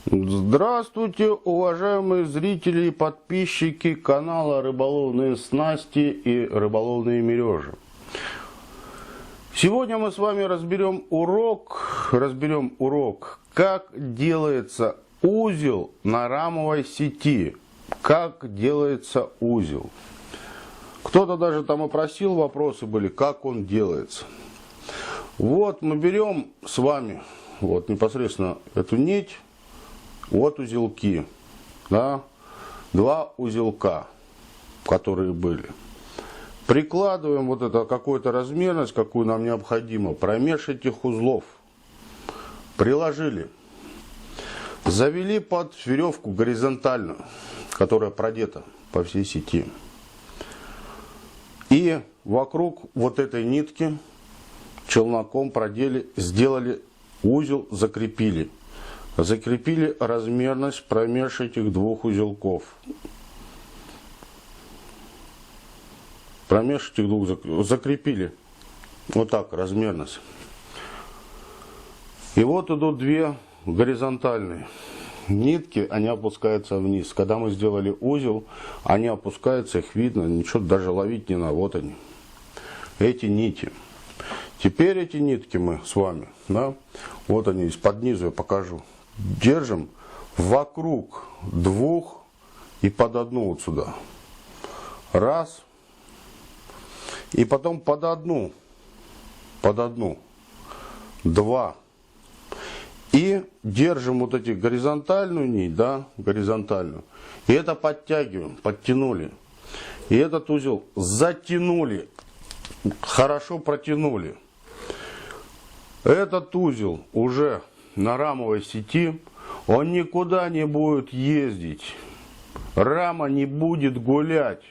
Здравствуйте, уважаемые зрители и подписчики канала Рыболовные снасти и рыболовные мережи. Сегодня мы с вами разберем урок, как делается узел на рамовой сети. Как делается узел. Кто-то даже там и просил, вопросы были, как он делается. Вот мы берем с вами вот непосредственно эту нить. Вот узелки, да, два узелка, которые были. Прикладываем вот это какую-то размерность, какую нам необходимо, промеж этих узлов. Приложили. Завели под веревку горизонтальную, которая продета по всей сети. И вокруг вот этой нитки челноком продели, сделали узел, закрепили. Закрепили размерность промеж этих двух узелков. Промеж этих двух закрепили. Вот так, размерность. И вот идут две горизонтальные нитки, они опускаются вниз. Когда мы сделали узел, они опускаются, их видно, ничего даже ловить не надо. Вот они, эти нити. Теперь эти нитки мы с вами, да, вот они, из-под низу я покажу. Держим вокруг двух и под одну вот сюда. Раз. И потом под одну. Два. И держим вот эти горизонтальную нить, да, горизонтальную. И это подтягиваем, подтянули. И этот узел затянули. Хорошо протянули. Этот узел уже на рамовой сети, он никуда не будет ездить. Рама не будет гулять.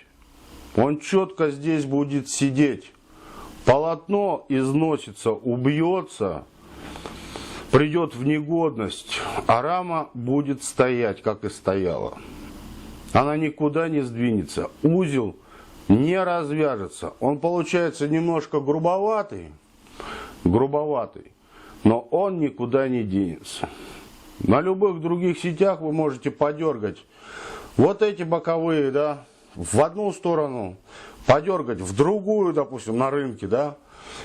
Он четко здесь будет сидеть. Полотно износится, убьется, придет в негодность, а рама будет стоять, как и стояла. Она никуда не сдвинется. Узел не развяжется. Он получается немножко грубоватый, но он никуда не денется. На любых других сетях вы можете подергать вот эти боковые, да, в одну сторону, подергать в другую, допустим, на рынке, да,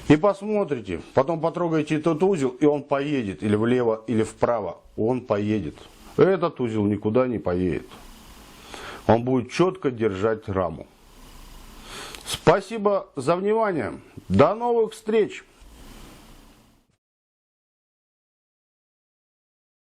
и посмотрите, потом потрогаете этот узел, и он поедет или влево, или вправо, он поедет. Этот узел никуда не поедет. Он будет четко держать раму. Спасибо за внимание. До новых встреч!